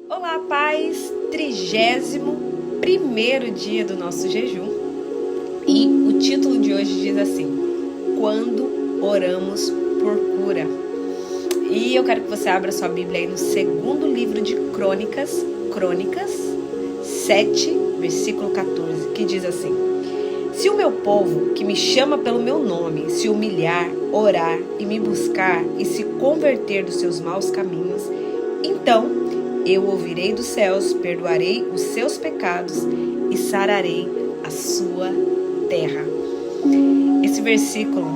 Olá, paz! 31º dia do nosso jejum. E o título de hoje diz assim: Quando oramos por cura. E eu quero que você abra sua Bíblia aí no segundo livro de Crônicas 7, versículo 14, que diz assim: Se o meu povo, que me chama pelo meu nome, se humilhar, orar e me buscar e se converter dos seus maus caminhos, então eu ouvirei dos céus, perdoarei os seus pecados e sararei a sua terra. Esse versículo,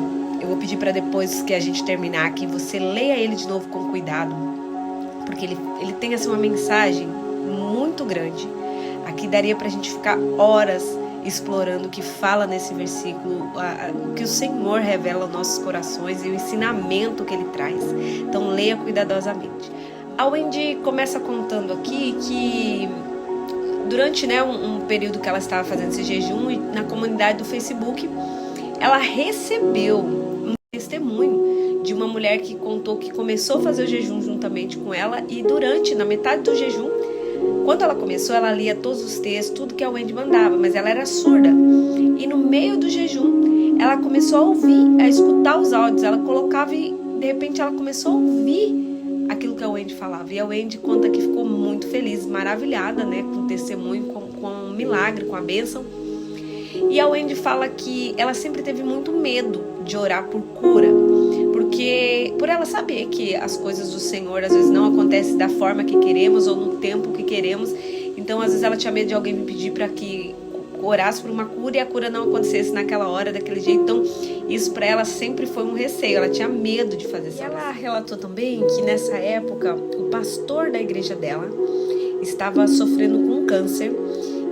eu vou pedir para depois que a gente terminar aqui, você leia ele de novo com cuidado, porque ele tem assim uma mensagem muito grande. Aqui daria para a gente ficar horas explorando o que fala nesse versículo, o que o Senhor revela aos nossos corações e o ensinamento que ele traz. Então leia cuidadosamente. A Wendy começa contando aqui que durante um período que ela estava fazendo esse jejum, e na comunidade do Facebook, ela recebeu um testemunho de uma mulher que contou que começou a fazer o jejum juntamente com ela, e na metade do jejum, quando ela começou, ela lia todos os textos, tudo que a Wendy mandava, mas ela era surda. E no meio do jejum, ela começou a ouvir, a escutar os áudios, ela colocava e de repente ela começou a ouvir aquilo que a Wendy falava. E a Wendy conta que ficou muito feliz, maravilhada, com o testemunho, com o milagre, com a bênção. E a Wendy fala que ela sempre teve muito medo de orar por cura, porque por ela saber que as coisas do Senhor às vezes não acontecem da forma que queremos ou no tempo que queremos. Então às vezes ela tinha medo de alguém me pedir para que orasse por uma cura e a cura não acontecesse naquela hora, daquele jeito. Então isso para ela sempre foi um receio, ela tinha medo de fazer isso. Ela relatou também que nessa época o pastor da igreja dela estava sofrendo com câncer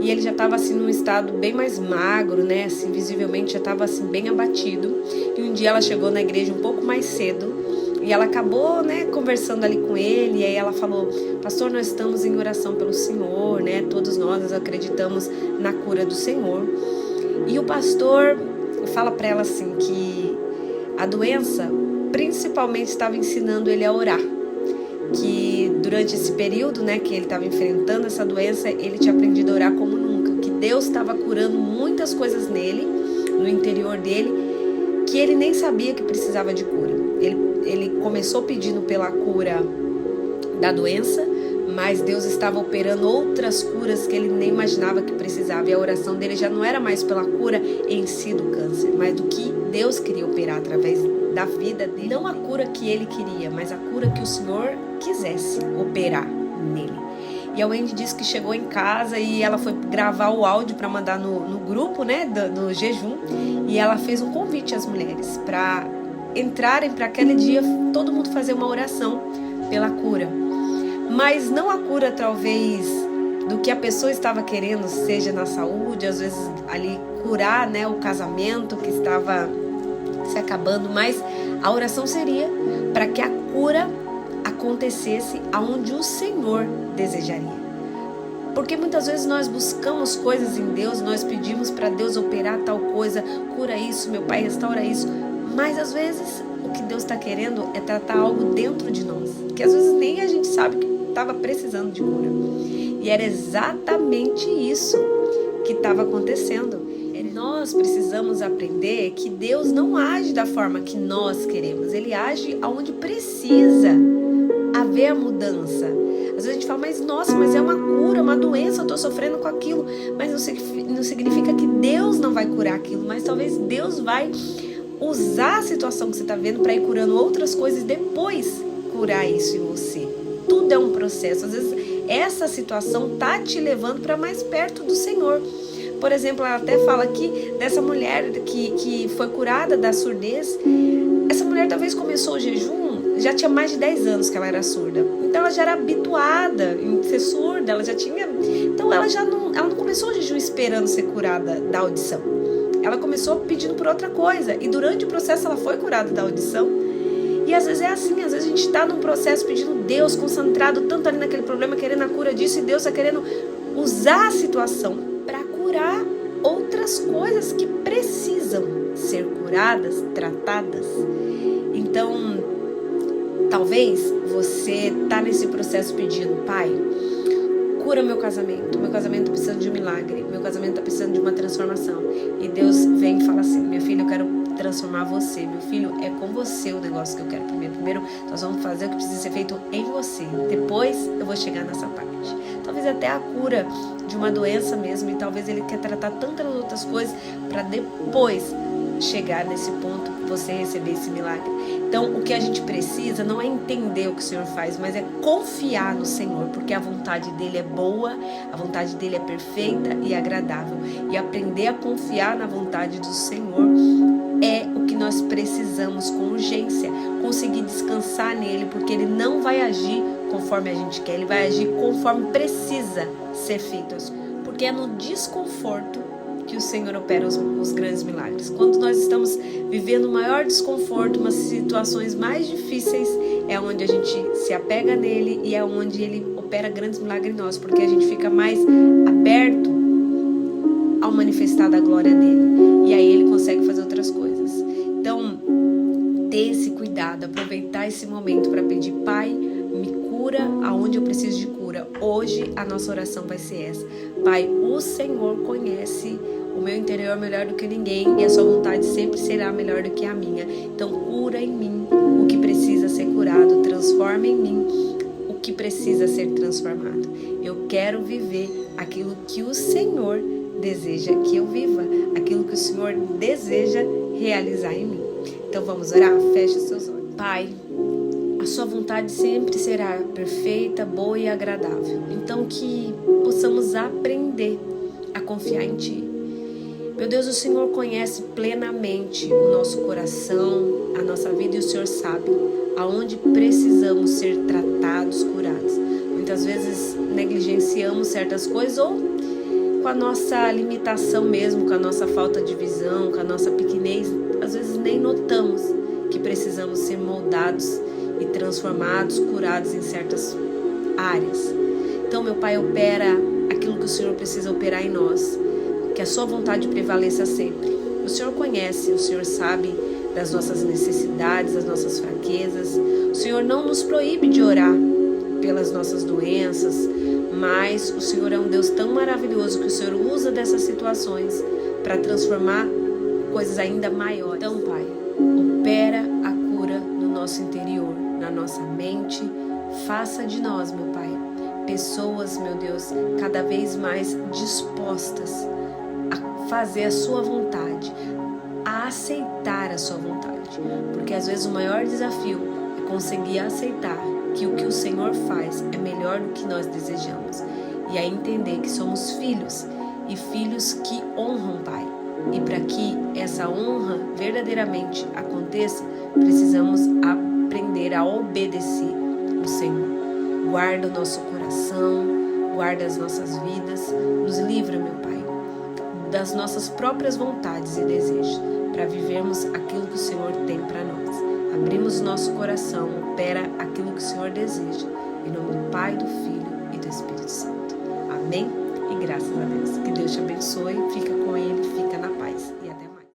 e ele já estava assim num estado bem mais magro, assim, visivelmente já estava assim bem abatido. E um dia ela chegou na igreja um pouco mais cedo e ela acabou, conversando ali com ele. E aí ela falou: pastor, nós estamos em oração pelo Senhor, todos nós acreditamos na cura do Senhor. E o pastor fala para ela assim que a doença principalmente estava ensinando ele a orar, que durante esse período, que ele estava enfrentando essa doença, ele tinha aprendido a orar como nunca, que Deus estava curando muitas coisas nele, no interior dele, que ele nem sabia que precisava de cura. Ele começou pedindo pela cura da doença, mas Deus estava operando outras curas que ele nem imaginava que precisava. E a oração dele já não era mais pela cura em si do câncer, mas do que Deus queria operar através da vida dele. Não a cura que ele queria, mas a cura que o Senhor quisesse operar nele. E a Wendy disse que chegou em casa e ela foi gravar o áudio para mandar no grupo, do jejum. E ela fez um convite às mulheres para entrarem para aquele dia, todo mundo fazer uma oração pela cura. Mas não a cura, talvez, do que a pessoa estava querendo, seja na saúde, às vezes ali curar, o casamento que estava se acabando, mas a oração seria para que a cura acontecesse aonde o Senhor desejaria. Porque muitas vezes nós buscamos coisas em Deus, nós pedimos para Deus operar tal coisa, cura isso, meu Pai, restaura isso, mas às vezes o que Deus está querendo é tratar algo dentro de nós, que às vezes nem a gente sabe que estava precisando de cura. E era exatamente isso que estava acontecendo. Nós precisamos aprender que Deus não age da forma que nós queremos, Ele age aonde precisa haver a mudança. Às vezes a gente fala: mas é uma cura, uma doença, eu estou sofrendo com aquilo, mas não significa que Deus não vai curar aquilo, mas talvez Deus vai usar a situação que você está vendo para ir curando outras coisas e depois curar isso em você. Tudo é um processo. Às vezes essa situação está te levando para mais perto do Senhor. Por exemplo, ela até fala aqui dessa mulher que foi curada da surdez. Essa mulher talvez começou o jejum, já tinha mais de 10 anos que ela era surda. Então ela já era habituada em ser surda, ela já tinha... Então ela não começou o jejum esperando ser curada da audição. Ela começou pedindo por outra coisa. E durante o processo ela foi curada da audição. E às vezes é assim, às vezes a gente está num processo pedindo Deus, concentrado tanto ali naquele problema, querendo a cura disso, e Deus está querendo usar a situação para curar outras coisas que precisam ser curadas, tratadas. Então, talvez você está nesse processo pedindo: Pai, cura meu casamento tá precisando de um milagre, meu casamento tá precisando de uma transformação. E Deus vem e fala assim: minha filha, eu quero transformar você, meu filho, é com você o negócio que eu quero primeiro nós vamos fazer o que precisa ser feito em você, depois eu vou chegar nessa parte. Talvez até a cura de uma doença mesmo, e talvez Ele quer tratar tantas outras coisas para depois chegar nesse ponto, você receber esse milagre. Então, o que a gente precisa não é entender o que o Senhor faz, mas é confiar no Senhor, porque a vontade dEle é boa, a vontade dEle é perfeita e agradável. E aprender a confiar na vontade do Senhor é o que nós precisamos com urgência, conseguir descansar nele, porque Ele não vai agir conforme a gente quer, Ele vai agir conforme precisa ser feito, porque é no desconforto que o Senhor opera os grandes milagres. Quando nós estamos vivendo o maior desconforto, umas situações mais difíceis, é onde a gente se apega nele e é onde Ele opera grandes milagres em nós, porque a gente fica mais aberto ao manifestar da glória dele, e aí Ele consegue fazer outras coisas. Então, ter esse cuidado, aproveitar esse momento para pedir: Pai, me cura aonde eu preciso de cura. Hoje a nossa oração vai ser essa: Pai, o Senhor conhece o meu interior melhor do que ninguém, e a sua vontade sempre será melhor do que a minha. Então cura em mim o que precisa ser curado, transforma em mim o que precisa ser transformado. Eu quero viver aquilo que o Senhor deseja que eu viva, aquilo que o Senhor deseja realizar em mim. Então vamos orar? Feche os seus olhos. Pai, a sua vontade sempre será perfeita, boa e agradável. Então que possamos aprender a confiar em Ti. Meu Deus, o Senhor conhece plenamente o nosso coração, a nossa vida, e o Senhor sabe aonde precisamos ser tratados, curados. Muitas vezes negligenciamos certas coisas, ou com a nossa limitação mesmo, com a nossa falta de visão, com a nossa pequenez, às vezes nem notamos que precisamos ser moldados e transformados, curados em certas áreas. Então, meu Pai, opera aquilo que o Senhor precisa operar em nós, que a sua vontade prevaleça sempre. O Senhor conhece, o Senhor sabe das nossas necessidades, das nossas fraquezas. O Senhor não nos proíbe de orar pelas nossas doenças, mas o Senhor é um Deus tão maravilhoso que o Senhor usa dessas situações para transformar coisas ainda maiores. Então, Pai, opera a cura no nosso interior, na nossa mente. Faça de nós, meu Pai, pessoas, meu Deus, cada vez mais dispostas a fazer a sua vontade, a aceitar a sua vontade, porque às vezes o maior desafio é conseguir aceitar que o que o Senhor faz é melhor do que nós desejamos, e aí entender que somos filhos, e filhos que honram, Pai. E para que essa honra verdadeiramente aconteça, precisamos aprender a obedecer o Senhor. Guarda o nosso coração, guarda as nossas vidas, nos livra, meu Pai, das nossas próprias vontades e desejos, para vivermos aquilo que o Senhor tem para nós. Abrimos nosso coração, opera aquilo que o Senhor deseja. Em nome do Pai, do Filho e do Espírito Santo. Amém? E graças a Deus. Que Deus te abençoe, fica com Ele, fica na paz.